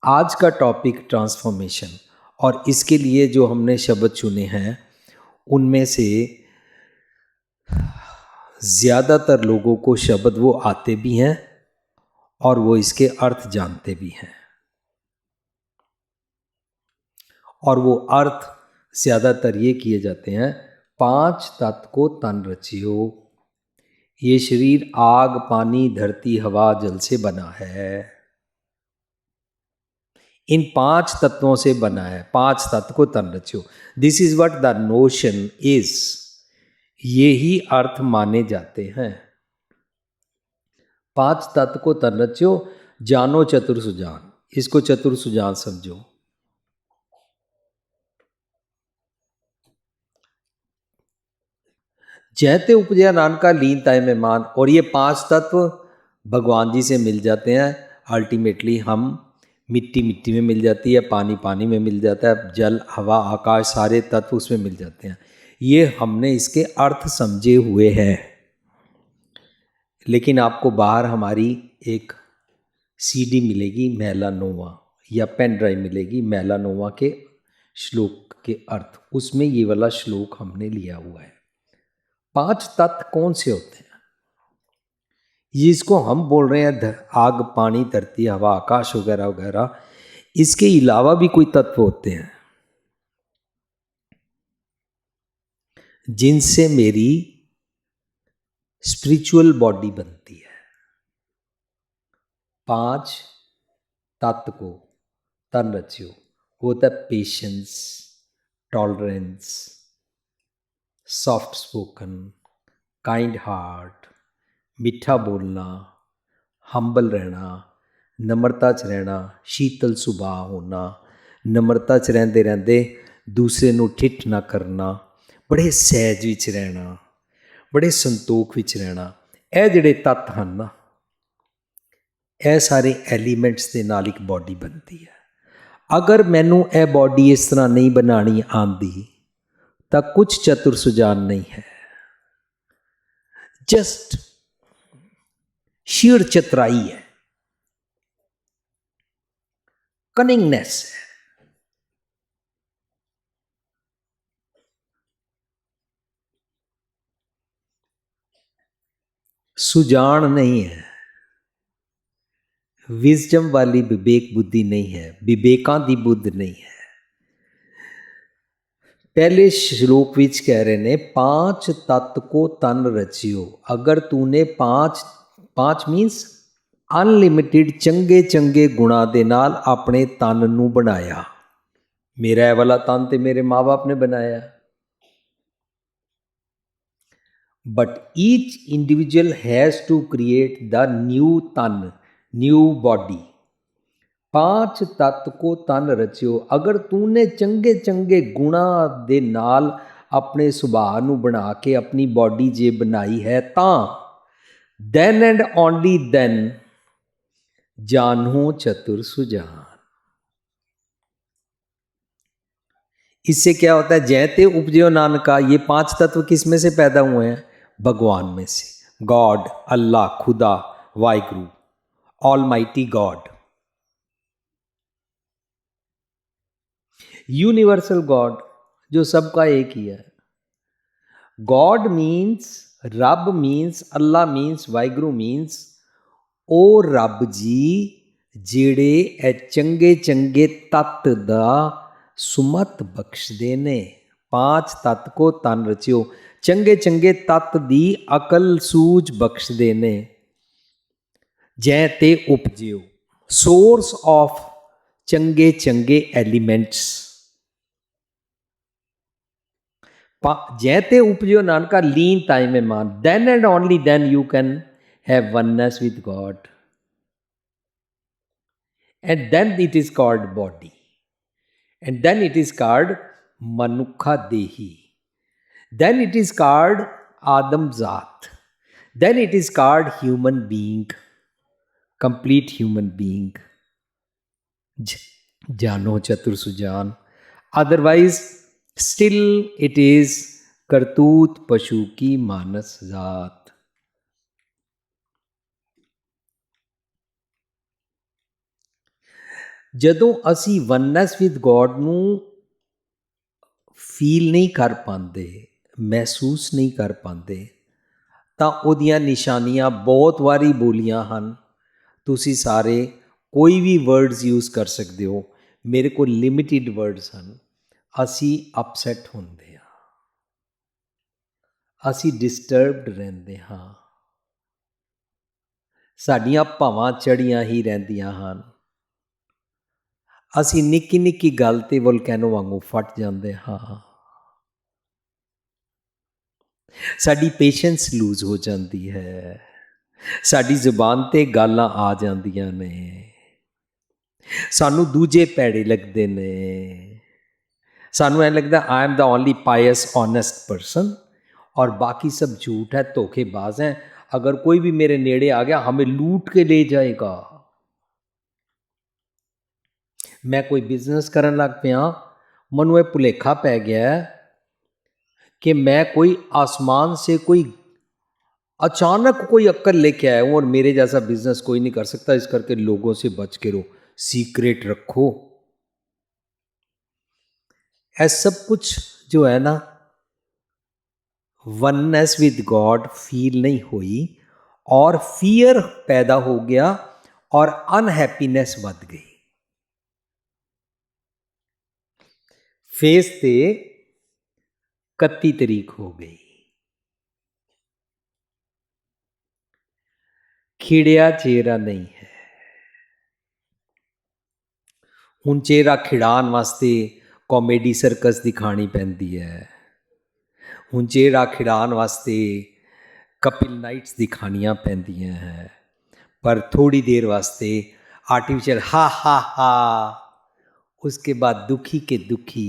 आज का topic transformation, और इसके लिए जो हमने शब्द चुने हैं उनमें से ज़्यादातर लोगों को शब्द वो आते भी हैं और वो इसके अर्थ जानते भी हैं, और वो अर्थ ज़्यादातर ये किए जाते हैं। 5 तत्व को तन रचियो, ये शरीर आग, पानी, धरती, हवा, जल से बना है। इन 5 तत्वों से बना है, 5 तत्व को तन रचियो। This is what the notion is, ये ही अर्थ माने जाते हैं। 5 तत्व को तन रचियो, जानो चतुर सुजान, इसको चतुर सुजान समझो। जैते उपजया नानका लीन ताय में मान, और ये 5 तत्व भगवान जी से मिल जाते हैं। अल्टीमेटली हम मिट्टी मिट्टी में मिल जाती है, पानी पानी में मिल जाता है, जल, हवा, आकाश, सारे तत्व उसमें मिल जाते हैं। ये हमने इसके अर्थ समझे हुए हैं। लेकिन आपको बाहर हमारी एक सीडी मिलेगी मेलानोवा, या पेन ड्राइव मिलेगी मेलानोवा के श्लोक के अर्थ, उसमें ये वाला श्लोक हमने लिया हुआ है। 5 तत्व कौन से होते हैं? जिसको हम बोल रहे हैं आग, पानी, धरती, हवा, आकाश वगैरह वगैरह, इसके अलावा भी कोई तत्व होते हैं जिनसे मेरी स्पिरिचुअल बॉडी बनती है। 5 तत्व को तन रचियो, वो होता है patience, tolerance, soft spoken, kind heart, मिठा बोलना, हम्बल रहना, नम्रता च रहना, शीतल सुभाव होना, नम्रता च रहते रहते दूसरे नूं ठिठ ना करना, बड़े सहज विच रहना, बड़े संतोख विच रहना। ਇਹ ਜਿਹੜੇ तत्व हैं ना, ਇਹ सारे एलीमेंट्स के नाल एक बॉडी बनती है। अगर मैनू ਇਹ बॉडी इस तरह नहीं बनानी आती तो कुछ चतुर सुजान नहीं है, जस्ट शीर चतुराई है, कनिंगनेस है। सुजान नहीं है, विजडम वाली विवेक बुद्धि नहीं है, विवेकां दी बुद्ध नहीं है। पहले श्लोक विच कह रहे ने 5 तत्व को तन रचियो। अगर तूने 5 मीन्स अनलिमिटेड चंगे चंगे गुणा दे नाल अपने तन नूं बनाया। मेरा वाला तन ते मेरे माँ बाप ने बनाया, but each individual has to create the new तन, न्यू बॉडी। 5 तत्व को तन रचियो। अगर तूने चंगे चंगे गुणा दे नाल अपने सुभाव नूं बना के अपनी बॉडी जे बनाई है, तां then and only then जानो चतुर सुजान। इससे क्या होता है? जैते उपजयो नानका, ये 5 तत्व किस में से पैदा हुए हैं? भगवान में से। गॉड, अल्लाह, खुदा, Waheguru, almighty God, universal God, जो सबका एक ही है। गॉड मीन्स, रब मीन्स, अल्लाह मीन्स, वाहिगुरु मीन्स ओ रब जी जेड़े ए चंगे चंगे तत्त दा सुमत बख्शदे ने। 5 तत्त को तन रचियो, चंगे चंगे तत्त दी अकल सूझ बख्शदे ने। जै ते उपजियो, सोर्स ऑफ चंगे चंगे एलिमेंट्स। जैते उपजियो नानका लीन ताई में मान, then and only then you can have oneness with God, and then it is called body, and then it is called manukha dehi, then it is called Adam Zat, then it is called human being, complete human being. जानो चतुर Sujan, otherwise still it is करतूत पशु की मानस जात। ਜਦੋਂ ਅਸੀਂ oneness with God ਨੂੰ feel ਨਹੀਂ ਕਰ ਪਾਉਂਦੇ, ਮਹਿਸੂਸ ਨਹੀਂ ਕਰ ਪਾਉਂਦੇ, ਤਾਂ ਉਹਦੀਆਂ ਨਿਸ਼ਾਨੀਆਂ ਬਹੁਤ ਵਾਰੀ ਬੋਲੀਆਂ ਹਨ। ਤੁਸੀਂ ਸਾਰੇ ਕੋਈ ਵੀ ਵਰਡਸ ਯੂਜ਼ ਕਰ ਸਕਦੇ ਹੋ, ਮੇਰੇ ਕੋਲ ਲਿਮਿਟਿਡ ਵਰਡਸ ਹਨ। ਅਸੀਂ ਅਪਸੈਟ ਹੁੰਦੇ ਹਾਂ, ਅਸੀਂ ਡਿਸਟਰਬਡ ਰਹਿੰਦੇ ਹਾਂ, ਸਾਡੀਆਂ ਭਾਵਾਂ ਚੜ੍ਹੀਆਂ ਹੀ ਰਹਿੰਦੀਆਂ ਹਨ, ਅਸੀਂ ਨਿੱਕੀ ਨਿੱਕੀ ਗੱਲ 'ਤੇ ਵੋਲਕੈਨੋ ਵਾਂਗੂ ਫਟ ਜਾਂਦੇ ਹਾਂ, ਸਾਡੀ ਪੇਸ਼ੈਂਸ ਲੂਜ਼ ਹੋ ਜਾਂਦੀ ਹੈ, ਸਾਡੀ ਜ਼ੁਬਾਨ 'ਤੇ ਗਾਲਾਂ ਆ ਜਾਂਦੀਆਂ ਨੇ, ਸਾਨੂੰ ਦੂਜੇ ਭੈੜੇ ਲੱਗਦੇ ਨੇ, ਸਾਨੂੰ ਐਂ ਲੱਗਦਾ I am the only pious honest person और बाकी सब झूठ है, धोखेबाज हैं, अगर कोई भी मेरे नेड़े आ गया हमें लूट के ले जाएगा। मैं कोई बिजनेस करन लग पिया, मनु ये भुलेखा पै गया कि मैं कोई आसमान से कोई अचानक कोई अक्कल लेके आया हूँ और मेरे जैसा बिजनेस कोई नहीं कर सकता, इस करके लोगों से बच के रहो, सीक्रेट रखो। ऐसा सब कुछ जो है ना, वननेस विद गॉड फील नहीं हुई और फियर पैदा हो गया और अनहैप्पीनेस बढ़ गई। फेस ते 31 तरीक हो गई, खिड़िया चेहरा नहीं है। हुण चेहरा खिड़ाण वास्ते कॉमेडी सर्कस दिखानी पैंदी है, हुण चेहरा खिड़ाण वास्ते कपिल नाइट्स दिखानियां पैंदियां है, पर थोड़ी देर वास्ते आर्टिफिशियल हा हा हा, उसके बाद दुखी के दुखी।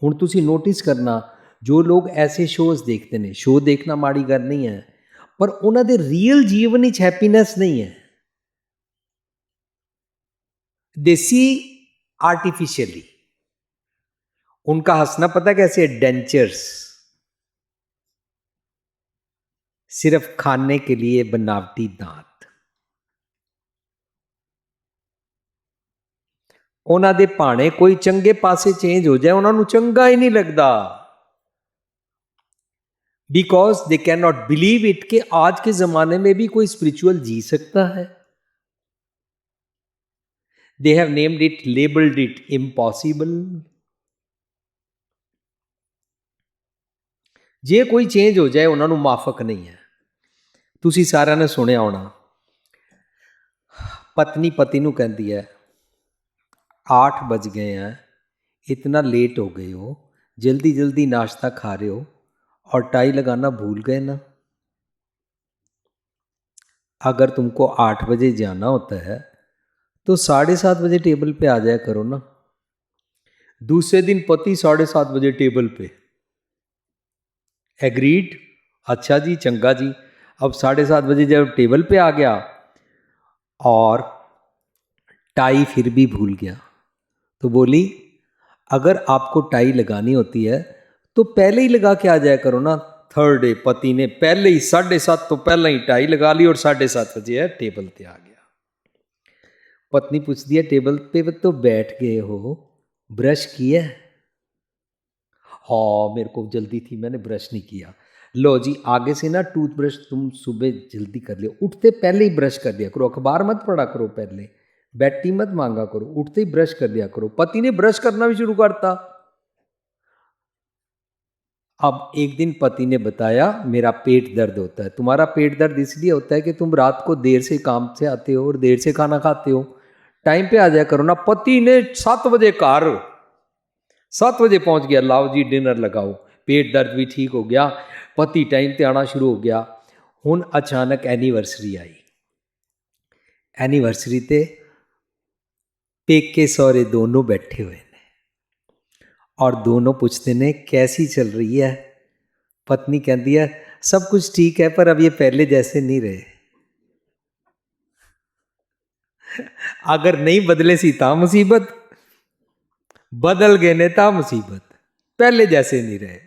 हुण तुसी नोटिस करना, जो लोग ऐसे शोज़ देखते हैं, शो देखना माड़ी गल नहीं है, पर उन्हां दे रियल जीवन विच हैप्पीनेस नहीं है, दे सी आर्टिफिशियली। उनका हंसना पता कैसे है? डेंचर्स, सिर्फ खाने के लिए बनावटी दांत। उन्हां दे भाणे कोई चंगे पासे चेंज हो जाए, उन्हां नूं चंगा ही नहीं लगता, because they can not believe it कि आज के जमाने में भी कोई स्पिरिचुअल जी सकता है। They have named it, labelled it impossible. जे कोई चेंज हो जाए उन्होंने माफक नहीं है। तुसी सारिਆਂ ने सुनिया होना, पत्नी पति नूं कहती है 8 बज गए हैं, इतना लेट हो गए हो, जल्दी जल्दी नाश्ता खा रहे हो और टाई लगाना भूल गए ना। अगर तुमको 8 बजे जाना होता है तो 7:30 बजे टेबल पे आ जाया करो ना। दूसरे दिन पति 7:30 बजे टेबल पे। एग्रीड, अच्छा जी, चंगा जी। अब 7:30 बजे जब टेबल पे आ गया और टाई फिर भी भूल गया, तो बोली अगर आपको टाई लगानी होती है तो पहले ही लगा के आ जाया करो ना। थर्ड डे पति ने पहले ही 7:30 तो पहले ही टाई लगा ली और 7:30 बजे है टेबल पे आ गया। पत्नी पूछती है टेबल पे तो बैठ गए हो, ब्रश किया? हाँ मेरे को जल्दी थी, मैंने ब्रश नहीं किया। लो जी, आगे से ना टूथब्रश तुम सुबह जल्दी कर लियो, उठते पहले ही ब्रश कर दिया करो, अखबार मत पढ़ा करो, पहले बेड टी मत मांगा करो, उठते ही ब्रश कर दिया करो। पति ने ब्रश करना भी शुरू करता। अब एक दिन पति ने बताया मेरा पेट दर्द होता है। तुम्हारा पेट दर्द इसलिए होता है कि तुम रात को देर से काम से आते हो और देर से खाना खाते हो, टाइम पे आ जाया करो ना। पति ने 7 बजे घर, 7 बजे पहुंच गया, लाओ जी डिनर लगाओ, पेट दर्द भी ठीक हो गया, पति टाइम पे आना शुरू हो गया। हुण अचानक एनीवर्सरी आई, एनीवर्सरी ते पेके सौरे दोनों बैठे हुए ने और दोनों पूछते ने कैसी चल रही है। पत्नी कहती है सब कुछ ठीक है, पर अब ये पहले जैसे नहीं रहे। अगर नहीं बदले सी ता मुसीबत, बदल गए ने ता मुसीबत, पहले जैसे नहीं रहे।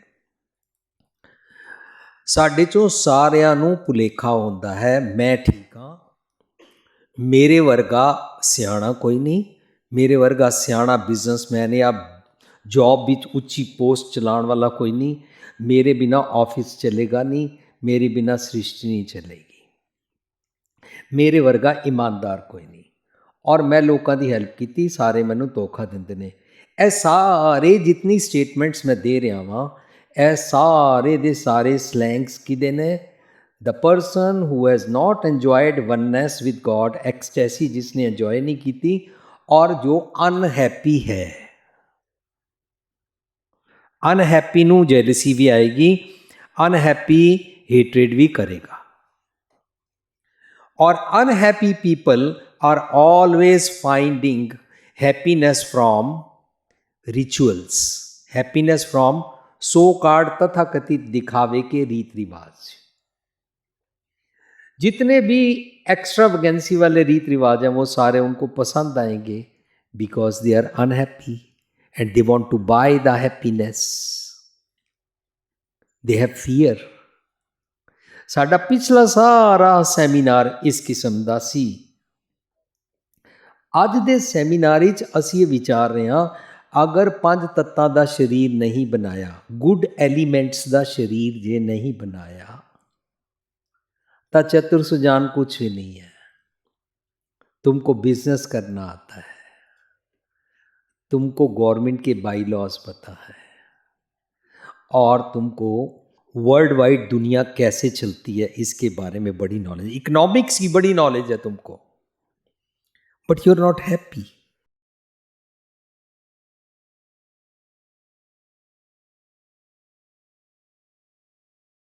साडे चों सारियां नूं भुलेखा होंदा है मैं ठीक हाँ, मेरे वर्गा सियाणा कोई नहीं, मेरे वर्गा सियाणा बिजनेसमैन या जॉब विच उच्ची पोस्ट चलाने वाला कोई नहीं, मेरे बिना ऑफिस चलेगा नहीं, मेरे बिना सृष्टि नहीं चलेगी, मेरे वर्गा ईमानदार कोई नहीं। और मैं लोगों की हैल्प की, सारे मैनू धोखा देंदे ने। ਇਹ ਸਾਰੇ जितनी स्टेटमेंट्स मैं दे रहा ਵਾ, ਇਹ ਸਾਰੇ ਦੇ ਸਾਰੇ ਸਲੈਂਗਸ ਕਿਹਦੇ ਨੇ? The person who has not enjoyed oneness with God, ecstasy जिसने एंजॉय नहीं की, और जो अनहैप्पी है, अनहैप्पी नू जेलसी भी आएगी, अनहैप्पी हेट्रेड भी करेगा। और unhappy people are always finding happiness from rituals, happiness from so called तथाकथित दिखावे के रीत रिवाज। जितने भी एक्स्ट्रा वैकेंसी वाले रीत रिवाज हैं वो सारे उनको पसंद आएंगे, because they are unhappy and they want to buy the happiness, they have fear. साडा पिछला सारा सैमीनार इस किस्म का सी। अज दे सैमीनार असी ये विचार रहे हाँ, अगर 5 तत्तां का शरीर नहीं बनाया, गुड एलीमेंट्स का शरीर जे नहीं बनाया, तो चतुर सुजान कुछ भी नहीं है। तुमको बिजनेस करना आता है, तुमको गवर्नमेंट के बाई लॉज पता है, और तुमको वर्ल्ड वाइड दुनिया कैसे चलती है इसके बारे में बड़ी नॉलेज, इकोनॉमिक्स की बड़ी नॉलेज है तुमको, but you are not happy.